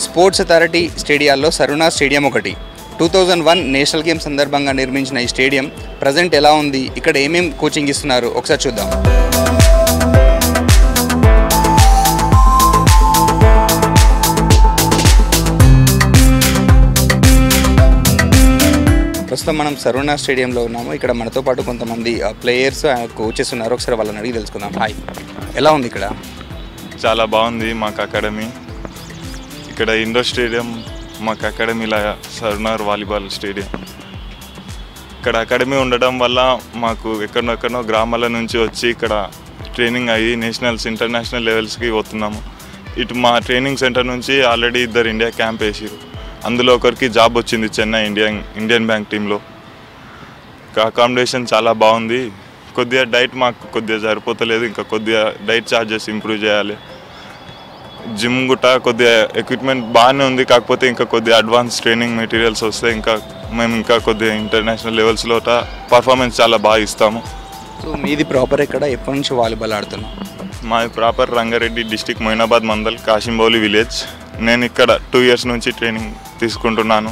Sports authority స్టేడియాల్లో సరునా stadium ఒకటి. 2001 national games సందర్భంగా నిర్మించిన ఈ స్టేడియం ప్రజెంట్ ఎలా ఉంది, ఇక్కడ ఏమేం కోచింగ్ ఇస్తున్నారు ఒకసారి చూద్దాం. ప్రస్తుతం మనం సరునా స్టేడియంలో ఉన్నాము. ఇక్కడ మనతో పాటు కొంతమంది ప్లేయర్స్ కోచెస్ ఉన్నారు. ఒకసారి వాళ్ళని అడిగి తెలుసుకుందాం. హాయ్, ఎలా ఉంది ఇక్కడ? చాలా బాగుంది మాకు అకాడమీ. ఇక్కడ ఇండోర్ స్టేడియం మాకు అకాడమీలా సరునార్ వాలీబాల్ స్టేడియం. ఇక్కడ అకాడమీ ఉండడం వల్ల మాకు ఎక్కడెక్కడో గ్రామాల నుంచి వచ్చి ఇక్కడ ట్రైనింగ్ అయ్యి నేషనల్స్ ఇంటర్నేషనల్ లెవెల్స్కి పోతున్నాము. ఇటు మా ట్రైనింగ్ సెంటర్ నుంచి ఆల్రెడీ 2 ఇండియా క్యాంప్ వేసారు. అందులో ఒకరికి జాబ్ వచ్చింది చెన్నై ఇండియన్ బ్యాంక్ టీంలో. అకామిడేషన్ చాలా బాగుంది. కొద్దిగా డైట్ మాకు కొద్దిగా సరిపోతలేదు, ఇంకా కొద్దిగా డైట్ ఛార్జెస్ ఇంప్రూవ్ చేయాలి. జిమ్ గుట్ట కొద్దిగా ఎక్విప్మెంట్ బాగానే ఉంది, కాకపోతే ఇంకా కొద్దిగా అడ్వాన్స్ ట్రైనింగ్ మెటీరియల్స్ వస్తే మేము ఇంకా కొద్దిగా ఇంటర్నేషనల్ లెవెల్స్లో పర్ఫార్మెన్స్ చాలా బాగా ఇస్తాము. సో మీది ప్రాపర్ ఎక్కడ, ఎప్పటి నుంచి వాలీబాల్ ఆడుతున్నాం? మాది proper Rangareddy district Moinabad mandal Kashimbowli village. నేను ఇక్కడ 2 ఇయర్స్ నుంచి ట్రైనింగ్ తీసుకుంటున్నాను.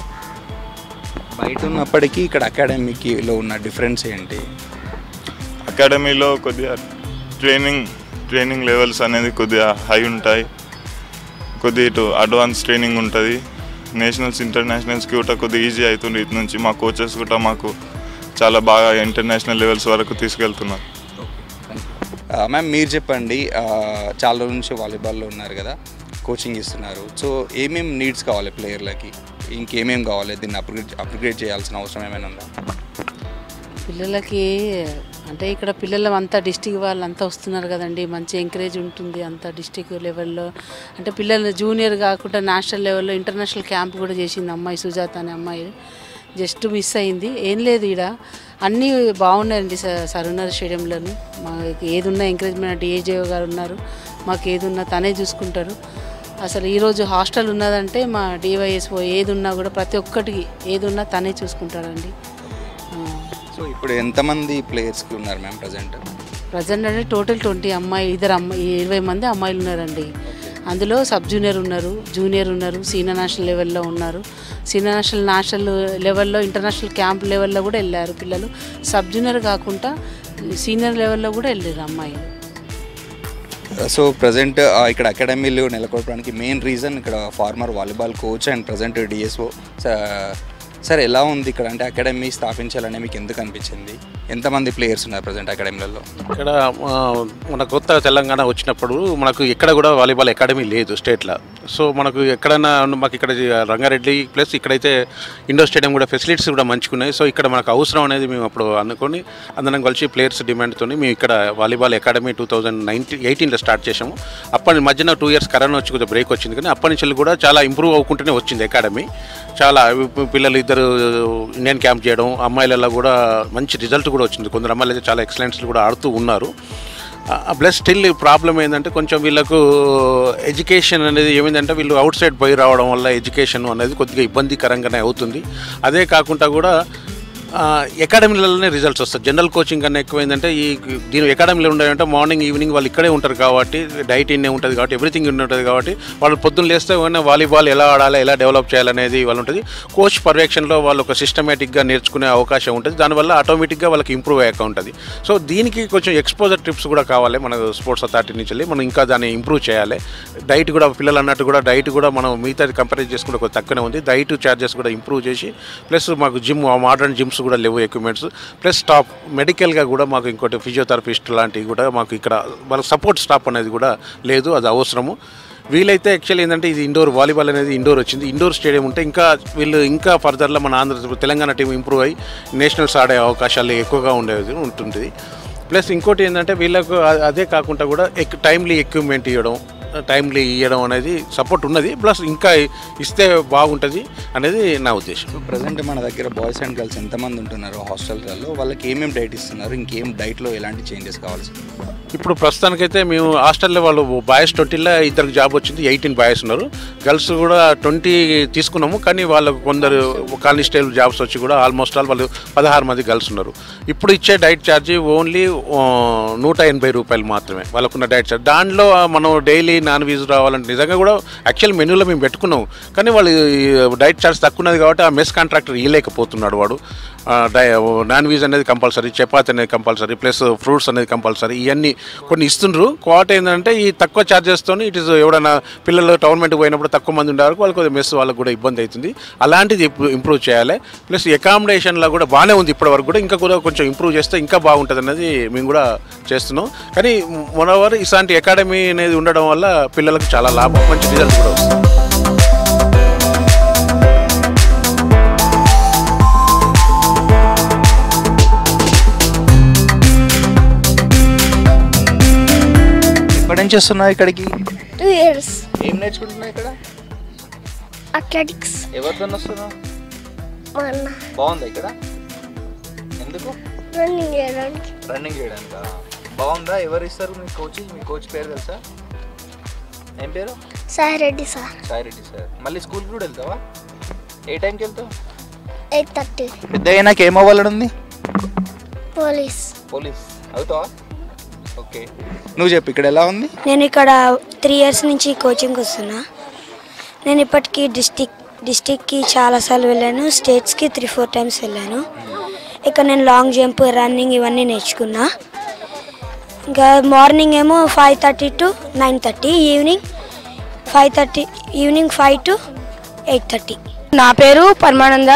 బయట ఉన్నప్పటికీ ఇక్కడ అకాడమీలో ఉన్న డిఫరెన్స్ ఏంటి? అకాడమీలో కొద్దిగా ట్రైనింగ్ లెవెల్స్ అనేది కొద్దిగా హై ఉంటాయి. కొద్దిగా ఇటు అడ్వాన్స్ ట్రైనింగ్ ఉంటుంది. నేషనల్స్ ఇంటర్నేషనల్స్కి కూడా కొద్దిగా ఈజీ అవుతుంది. ఇటు నుంచి మా కోచెస్ కూడా మాకు చాలా బాగా ఇంటర్నేషనల్ లెవెల్స్ వరకు తీసుకెళ్తున్నారు. మ్యామ్, మీరు చెప్పండి, చాలా రోజుల నుంచి వాలీబాల్లో ఉన్నారు కదా, కోచింగ్ ఇస్తున్నారు. సో ఏమేమి నీడ్స్ కావాలి ప్లేయర్లకి, ఇంకేమేమి కావాలి, దీన్ని అప్గ్రేడ్ చేయాల్సిన అవసరం ఏమైనా ఉందా? పిల్లలకి అంటే ఇక్కడ పిల్లలు అంతా డిస్టిక్ వాళ్ళంతా వస్తున్నారు కదండి, మంచి ఎంకరేజ్ ఉంటుంది అంతా డిస్టిక్ లెవెల్లో. అంటే పిల్లలు జూనియర్ కాకుండా నేషనల్ లెవెల్లో ఇంటర్నేషనల్ క్యాంప్ కూడా చేసింది అమ్మాయి, సుజాత అనే అమ్మాయి. జస్ట్ మిస్ అయింది. ఏం లేదు, ఇక్కడ అన్నీ బాగున్నాయండి సరునార్ స్టేడియంలోని. మాకు ఏదున్నా ఎంకరేజ్మెంట్ డిఏజే గారు ఉన్నారు, మాకు ఏదున్నా తనే చూసుకుంటారు. అసలు ఈరోజు హాస్టల్ ఉన్నదంటే మా డివైఎస్ఓ ఏదున్నా కూడా ప్రతి ఒక్కటికి ఏదున్నా తనే చూసుకుంటాడండి. సో ఇప్పుడు ఎంతమంది ప్లేయర్స్కి ఉన్నారు మ్యామ్ ప్రజెంట్ అంటే టోటల్ 20 అమ్మాయి 20 మంది అమ్మాయిలు ఉన్నారండి. అందులో సబ్ జూనియర్ ఉన్నారు, జూనియర్ ఉన్నారు, సీనియర్ నేషనల్ లెవెల్లో ఉన్నారు. సీనియర్ నేషనల్ లెవెల్లో ఇంటర్నేషనల్ క్యాంప్ లెవెల్లో కూడా వెళ్ళారు పిల్లలు. సబ్ జూనియర్ కాకుండా సీనియర్ లెవెల్లో కూడా వెళ్ళారు అమ్మాయిలు. సో ప్రజెంట్ ఇక్కడ అకాడమీలు నెలకొల్పడానికి మెయిన్ రీజన్ ఇక్కడ former volleyball coach and present DSO. Sir, ఎలా ఉంది ఇక్కడ? అంటే అకాడమీ స్థాపించాలని మీకు ఎందుకు అనిపించింది? ఎంతమంది ప్లేయర్స్ ఉన్నారు ప్రజెంట్ అకాడమీలలో? ఇక్కడ మన కొత్త తెలంగాణ వచ్చినప్పుడు మనకు ఎక్కడ కూడా వాలీబాల్ అకాడమీ లేదు స్టేట్లో. సో మనకు ఎక్కడైనా మాకు ఇక్కడ రంగారెడ్డి ప్లస్ ఇక్కడైతే ఇండోర్ స్టేడియం కూడా ఫెసిలిటీస్ కూడా మంచిగా ఉన్నాయి. సో ఇక్కడ మనకు అవసరం అనేది మేము అప్పుడు అనుకొని అందరం కలిసి ప్లేయర్స్ డిమాండ్తో మేము ఇక్కడ వాలీబాల్ అకాడమీ 2018లో స్టార్ట్ చేసాము. అప్పటి మధ్యన 2 ఇయర్స్ కరోనా వచ్చి కొద్దిగా బ్రేక్ వచ్చింది, కానీ అప్పటి నుంచి కూడా చాలా ఇంప్రూవ్ అవ్వకుంటూనే వచ్చింది అకాడమీ. చాలా పిల్లలు ఇద్దరు ఇండియన్ క్యాంప్ చేయడం, అమ్మాయిలలో కూడా మంచి రిజల్ట్ కూడా వచ్చింది. కొందరు అమ్మాయిలు అయితే చాలా ఎక్సలెంట్స్లు కూడా ఆడుతూ ఉన్నారు. ప్లస్ స్టిల్ ప్రాబ్లం ఏంటంటే కొంచెం వీళ్ళకు ఎడ్యుకేషన్ అనేది ఏమైందంటే వీళ్ళు అవుట్ సైడ్ పోయి రావడం వల్ల ఎడ్యుకేషన్ అనేది కొద్దిగా ఇబ్బందికరంగానే అవుతుంది. అదే కాకుండా కూడా అకాడమీలలోనే రిజల్ట్స్ వస్తాయి. జనరల్ కోచింగ్ కన్నా ఎక్కువైందంటే దీని అకాడమీలో ఉండాలంటే మార్నింగ్ ఈవినింగ్ వాళ్ళు ఇక్కడే ఉంటారు కాబట్టి డైట్ ఇన్నే ఉంటుంది కాబట్టి ఎవ్రీథింగ్ ఉంటుంది కాబట్టి వాళ్ళు పొద్దున్న లేస్తే వాలీబాల్ ఎలా ఆడాలి, ఎలా డెవలప్ చేయాలనేది వాళ్ళు ఉంటుంది. కోచ్ పర్యవేక్షణలో వాళ్ళు ఒక సిస్టమేటిక్గా నేర్చుకునే అవకాశం ఉంటుంది. దానివల్ల ఆటోమేటిక్గా వాళ్ళకి ఇంప్రూవ్ అయ్యాక ఉంటుంది. సో దీనికి కొంచెం ఎక్స్పోజర్ ట్రిప్స్ కూడా కావాలి మన స్పోర్ట్స్ అథారిటీ నుంచి వెళ్ళి. మనం ఇంకా దాన్ని ఇంప్రూవ్ చేయాలి. డైట్ కూడా పిల్లలు అన్నట్టు కూడా డైట్ కూడా మనం మిగతా కంపేర్ చేసుకుంటే కొంచెం తక్కువనే ఉంది. డైట్ ఛార్జెస్ కూడా ఇంప్రూవ్ చేసి ప్లస్ మాకు జిమ్ మోడర్న్ జిమ్స్ కూడా లేవు ఎక్విప్మెంట్స్. ప్లస్ స్టాఫ్ మెడికల్గా కూడా మాకు ఇంకోటి ఫిజియోథెరపిస్ట్ లాంటివి కూడా మాకు ఇక్కడ వాళ్ళ సపోర్ట్ స్టాఫ్ అనేది కూడా లేదు. అది అవసరము. వీలైతే యాక్చువల్లీ ఏంటంటే ఇది ఇండోర్ వాలీబాల్ అనేది ఇండోర్ వచ్చింది. ఇండోర్ స్టేడియం ఉంటే వీళ్ళు ఇంకా ఫర్దర్లో మన తెలంగాణ టీం ఇంప్రూవ్ అయ్యి నేషనల్స్ ఆడే అవకాశాలు ఎక్కువగా ఉంటుంది. ప్లస్ ఇంకోటి ఏంటంటే వీళ్ళకు అదే కాకుండా కూడా టైమ్లీ ఎక్విప్మెంట్ ఇవ్వడం అనేది సపోర్ట్ ఉన్నది. ప్లస్ ఇంకా ఇస్తే బాగుంటుంది అనేది నా ఉద్దేశం. ప్రజెంట్ మన దగ్గర బాయ్స్ అండ్ గర్ల్స్ ఎంతమంది ఉంటున్నారు హాస్టల్లలో, వాళ్ళకి ఏమేమి డైట్ ఇస్తున్నారు, ఇంకేం డైట్లో ఎలాంటి చేంజెస్ కావాల్సి? ఇప్పుడు ప్రస్తుతానికైతే మేము హాస్టల్లో వాళ్ళు బాయ్స్ 20లో ఇద్దరికి జాబ్ వచ్చింది, 18 బాయ్స్ ఉన్నారు. గర్ల్స్ కూడా 20 తీసుకున్నాము, కానీ వాళ్ళకు కొందరు కానిస్టేబుల్ జాబ్స్ వచ్చి కూడా ఆల్మోస్ట్ వాళ్ళు 16 మంది గర్ల్స్ ఉన్నారు. ఇప్పుడు ఇచ్చే డైట్ ఛార్జీ ఓన్లీ 180 రూపాయలు మాత్రమే వాళ్ళకున్న డైట్ ఛార్జ్. దాంట్లో మనం డైలీ నాన్ వెజ్ రావాలంటే నిజంగా కూడా యాక్చువల్ మెనూలో మేము పెట్టుకున్నాం, కానీ వాళ్ళు డైట్ చార్జ్ తక్కువ ఉన్నది కాబట్టి ఆ మెస్ కాంట్రాక్టర్ ఇవ్వలేకపోతున్నాడు. వాడు నాన్ వెజ్ అనేది కంపల్సరీ, చపాతీ అనేది కంపల్సరీ, ప్లస్ ఫ్రూట్స్ అనేది కంపల్సరీ, ఇవన్నీ కొన్ని ఇస్తుండ్రు. క్వాట్ ఏంటంటే ఈ తక్కువ ఛార్జెస్తో ఇట్ ఇస్ ఎవడన్నా పిల్లలు టోర్నమెంట్కి పోయినప్పుడు తక్కువ మంది ఉండే వరకు వాళ్ళకి మెస్ వాళ్ళకి కూడా ఇబ్బంది అవుతుంది. అలాంటిది ఇంప్రూవ్ చేయాలి. ప్లస్ అకామిడేషన్లో కూడా బాగానే ఉంది ఇప్పటివరకు కూడా, ఇంకా కూడా కొంచెం ఇంప్రూవ్ చేస్తే ఇంకా బాగుంటుంది అనేది మేము కూడా చేస్తున్నాం. కానీ మొనవర్ ఇలాంటి అకాడమీ అనేది ఉండడం వల్ల పిల్లలకు చాలా లాభం, మంచి రిజల్ట్ కూడా వస్తుంది. ఎప్పటి నుంచి వస్తున్నావు ఇక్కడికి? 2 years. ఏం నేర్చుకుంటున్నావు ఇక్కడ? Athletics. ఎవరితో వస్తున్నావు? మా అన్న బాగుందా ఇక్కడ? ఎందుకు? రన్నింగ్ చేయడానికి. రన్నింగ్ చేయడానికా? బాగుందా? ఎవరు ఇస్తారు మీ కోచ్? మీ కోచ్ పేరు తెలుసా? ఏం పేరు? సాయిరెడ్డి సార్. సాయిరెడ్డి సార్. మళ్ళీ స్కూల్కి కూడా వెళ్తావా? ఏ టైంకి వెళ్తావు? 8:30. పెద్ద అయినాక ఏం అవ్వాలని ఉంది? పోలీస్. పోలీస్ అవుతావా? ఓకే, నువ్వు చెప్పు ఇక్కడ ఎలా ఉంది? నేను ఇక్కడ 3 years నుంచి కోచింగ్ వస్తున్నా. నేను ఇప్పటికీ డిస్టిక్కి చాలాసార్లు వెళ్ళాను, స్టేట్స్కి 3-4 times వెళ్ళాను. ఇక్కడ నేను లాంగ్ జంప్, రన్నింగ్ ఇవన్నీ నేర్చుకున్నా. ఇంకా మార్నింగ్ ఏమో 5:30 to 9:30, ఈవినింగ్ 5 to 8:30. నా పేరు పరమానంద.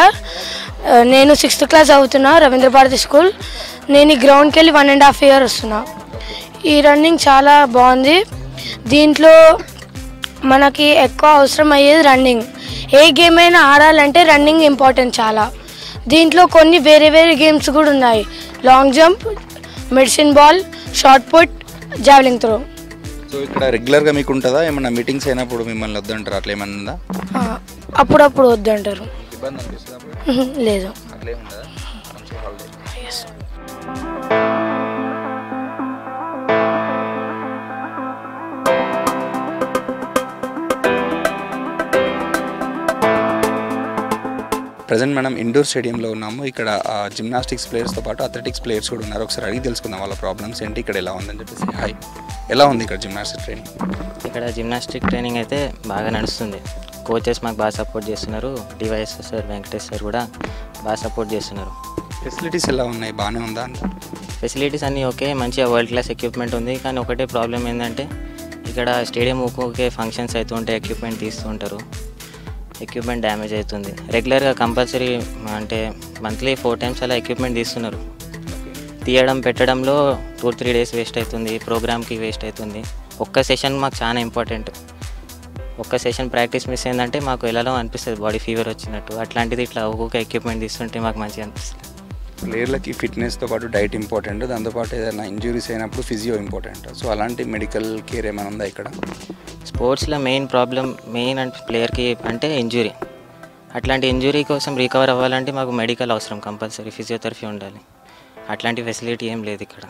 నేను 6th class అవుతున్నా, రవీంద్ర భారతి స్కూల్. నేను ఈ గ్రౌండ్కి వెళ్ళి 1.5 year వస్తున్నా. ఈ రన్నింగ్ చాలా బాగుంది. దీంట్లో మనకి ఎక్కువ అవసరం అయ్యేది రన్నింగ్. ఏ గేమ్ అయినా ఆడాలంటే రన్నింగ్ ఇంపార్టెంట్ చాలా. దీంట్లో కొన్ని వేరే గేమ్స్ కూడా ఉన్నాయి. Long jump, medicine ball, shot put, javelin throw. So ఇక్కడ రెగ్యులర్గా మీకు ఉంటుందా? ఏమన్నా మీటింగ్స్ అయినప్పుడు మిమ్మల్ని వద్దంటారు, అట్లా ఏమన్నా ఉందా? అప్పుడప్పుడు వద్దంటారు. ఇబ్బంది అనిపిస్తుంది? లేదు. అట్లా ఏముండదా? మంచి హాలిడే. ప్రజెంట్ మనం ఇండోర్ స్టేడియంలో ఉన్నాము. ఇక్కడ జిమ్నాస్టిక్స్ ప్లేయర్స్తో పాటు అథ్లెటిక్స్ ప్లేయర్స్ కూడా ఉన్నారు. ఒకసారి అడిగి తెలుసుకుందాం వాళ్ళ ప్రాబ్లమ్స్ ఏంటి, ఇక్కడ ఎలా ఉందని చెప్పేసి. హాయ్, ఎలా ఉంది ఇక్కడ జిమ్నాస్టిక్ ట్రైనింగ్? ఇక్కడ జిమ్నాస్టిక్ ట్రైనింగ్ అయితే బాగా నడుస్తుంది. కోచెస్ మాకు బాగా సపోర్ట్ చేస్తున్నారు. డివైఎస్ సార్, వెంకటేష్ సార్ కూడా బాగా సపోర్ట్ చేస్తున్నారు. ఫెసిలిటీస్ ఎలా ఉన్నాయి? బాగానే ఉందా అంత? ఫెసిలిటీస్ అన్నీ ఓకే, మంచిగా వరల్డ్ క్లాస్ ఎక్విప్మెంట్ ఉంది. కానీ ఒకటే ప్రాబ్లం ఏంటంటే ఇక్కడ స్టేడియం ఒక్కొక్క ఫంక్షన్స్ అవుతుంటే ఎక్విప్మెంట్ తీస్తూ ఉంటారు, ఎక్విప్మెంట్ డ్యామేజ్ అవుతుంది. రెగ్యులర్గా కంపల్సరీ అంటే మంత్లీ 4 times అలా ఎక్విప్మెంట్ తీస్తున్నారు. తీయడం పెట్టడంలో 2-3 days వేస్ట్ అవుతుంది, ప్రోగ్రామ్కి వేస్ట్ అవుతుంది. ఒక్క సెషన్ మాకు చాలా ఇంపార్టెంట్. ఒక్క సెషన్ ప్రాక్టీస్ మిస్ అయిందంటే మాకు ఎలాలో అనిపిస్తుంది, బాడీ ఫీవర్ వచ్చినట్టు. అట్లాంటిది ఇట్లా ఒక్కొక్క ఎక్విప్మెంట్ తీస్తుంటే మాకు మంచిగా అనిపిస్తుంది. ప్లేయర్లకి ఫిట్నెస్తో పాటు డైట్ ఇంపార్టెంట్, దాంతోపాటు ఏదైనా ఇంజురీస్ అయినప్పుడు ఫిజియో ఇంపార్టెంట్. సో అలాంటి మెడికల్ కేర్ ఏమైనా ఉందా ఇక్కడ? స్పోర్ట్స్లో మెయిన్ ప్రాబ్లం అంటే ప్లేయర్కి అంటే ఇంజురీ. అట్లాంటి ఇంజురీ కోసం రికవర్ అవ్వాలంటే మాకు మెడికల్ అవసరం, కంపల్సరీ ఫిజియోథెరపీ ఉండాలి. అట్లాంటి ఫెసిలిటీ ఏం లేదు ఇక్కడ.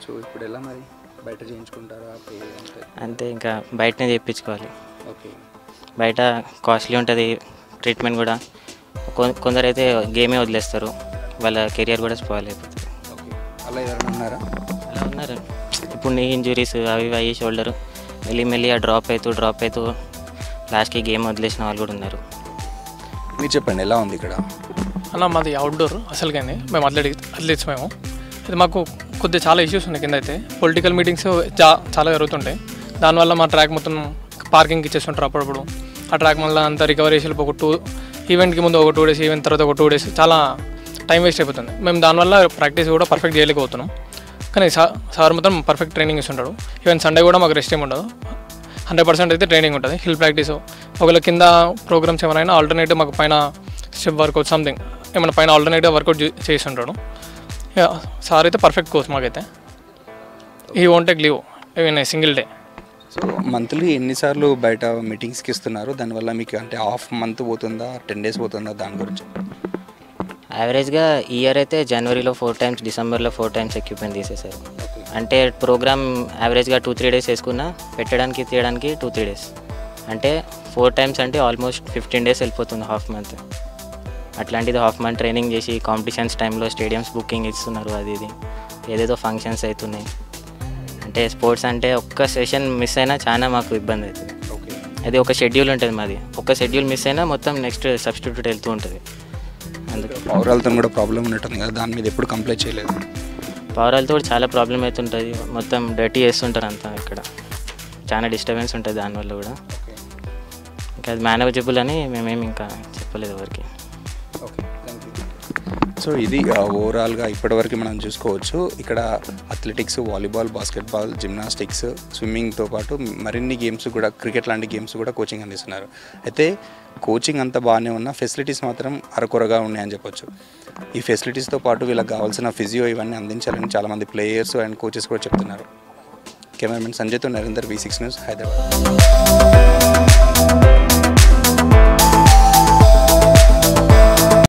సో ఇప్పుడు ఎలా మరి? బయట చేయించుకుంటారా? అంతే, ఇంకా బయటనే చేయించుకోవాలి. ఓకే, బయట కాస్ట్లీ ఉంటుంది ట్రీట్మెంట్ కూడా. కొందరైతే గేమే వదిలేస్తారు, వాళ్ళ కెరియర్ కూడా స్పాయిల్ అయిపోతుంది. ఓకే, అలా ఎవరైనా ఉన్నారా? అలా ఉన్నారు. ఇప్పుడు నీ ఇంజురీస్ అవి అయ్యి షోల్డర్ మెల్లి డ్రాప్ అవుతూ లాస్ట్కి గేమ్ వదిలేసిన వాళ్ళు కూడా ఉన్నారు. మీరు చెప్పండి ఎలా ఉంది ఇక్కడ? అన్న మాది అవుట్డోర్ అసలుగానే, మేము అథ్లెట్స్ మేము. ఇది మాకు కొద్దిగా చాలా ఇష్యూస్ ఉన్నాయి. కింద అయితే పొలిటికల్ మీటింగ్స్ చాలా జరుగుతుంటాయి. దానివల్ల మా ట్రాక్ మొత్తం పార్కింగ్కి ఇచ్చేస్తుంటారు అప్పుడప్పుడు. ఆ ట్రాక్ మళ్ళీ అంతా రికవరీ చేసి ఒక ఈవెంట్కి ముందు ఒక 2 days, ఈవెంట్ తర్వాత ఒక 2 days చాలా టైం వేస్ట్ అయిపోతుంది. మేము దానివల్ల ప్రాక్టీస్ కూడా పర్ఫెక్ట్ చేయలేకపోతున్నాం. కానీ సార్ మొత్తం పర్ఫెక్ట్ ట్రైనింగ్ ఇస్తుంటాడు. ఈవెన్ సండే కూడా మాకు రెస్ట్ ఏమి ఉండదు, 100% అయితే ట్రైనింగ్ ఉంటుంది. హిల్ ప్రాక్టీస్ ఒకవేళ కింద ప్రోగ్రామ్స్ ఏమైనా ఆల్టర్నేటివ్ మాకు పైన స్టెప్ వర్కౌట్ సంథింగ్ ఏమైనా పైన ఆల్టర్నేటివ్ వర్కౌట్ చేస్తుంటాడు. సార్ అయితే పర్ఫెక్ట్ కోర్స్ మాకైతే. ఈ won't take leave even single day. So monthly ఎన్నిసార్లు బయట మీటింగ్స్కి ఇస్తున్నారు? దానివల్ల మీకు అంటే హాఫ్ మంత్ పోతుందా, 10 days పోతుందా? దాని గురించి యావరేజ్గా ఈ ఇయర్ అయితే జనవరిలో 4 times, డిసెంబర్లో 4 times ఎక్విప్మెంట్ తీసేశారు. అంటే ప్రోగ్రామ్ యావరేజ్గా 2-3 days వేసుకున్నా పెట్టడానికి తీయడానికి 2-3 days. అంటే 4 times అంటే ఆల్మోస్ట్ 15 days వెళ్ళిపోతుంది, హాఫ్ మంత్. అట్లాంటిది హాఫ్ మంత్ ట్రైనింగ్ చేసి కాంపిటీషన్స్ టైంలో స్టేడియమ్స్ బుకింగ్ ఇస్తున్నారు, అది ఇది ఏదేదో ఫంక్షన్స్ అవుతున్నాయి. అంటే స్పోర్ట్స్ అంటే ఒక్క సెషన్ మిస్ అయినా చాలా మాకు ఇబ్బంది అవుతుంది. అది ఒక షెడ్యూల్ ఉంటుంది మాది, ఒక షెడ్యూల్ మిస్ అయినా మొత్తం నెక్స్ట్ సబ్స్టిట్యూట్ వెళ్తూ ఉంటుంది. అందుకే పవర్ హెల్త్తో కూడా ప్రాబ్లం ఉన్నట్టుంది కదా, దాని మీద ఎప్పుడు కంప్లైంట్ చేయలేదు? పవర్ హెల్త్ కూడా చాలా ప్రాబ్లం అవుతుంటుంది, మొత్తం డర్టీ చేస్తుంటారు అంతా, ఇక్కడ చాలా డిస్టర్బెన్స్ ఉంటుంది దానివల్ల కూడా. ఇంకా అది మేనేజబుల్ అని మేమేమి ఇంకా చెప్పలేదు ఎవరికి. సో ఇది ఓవరాల్గా ఇప్పటివరకు మనం చూసుకోవచ్చు. ఇక్కడ అథ్లెటిక్స్, వాలీబాల్, బాస్కెట్బాల్, జిమ్నాస్టిక్స్, స్విమ్మింగ్తో పాటు మరిన్ని గేమ్స్ కూడా, క్రికెట్ లాంటి గేమ్స్ కూడా కోచింగ్ అందిస్తున్నారు. అయితే కోచింగ్ అంతా బాగానే ఉన్న ఫెసిలిటీస్ మాత్రం అరకొరగా ఉన్నాయని చెప్పొచ్చు. ఈ ఫెసిలిటీస్తో పాటు వీళ్ళకి కావాల్సిన ఫిజియో ఇవన్నీ అందించాలని చాలామంది ప్లేయర్స్ అండ్ కోచెస్ కూడా చెప్తున్నారు. కెమెరామెన్ సంజయ్తో నరేందర్, V6 న్యూస్, హైదరాబాద్.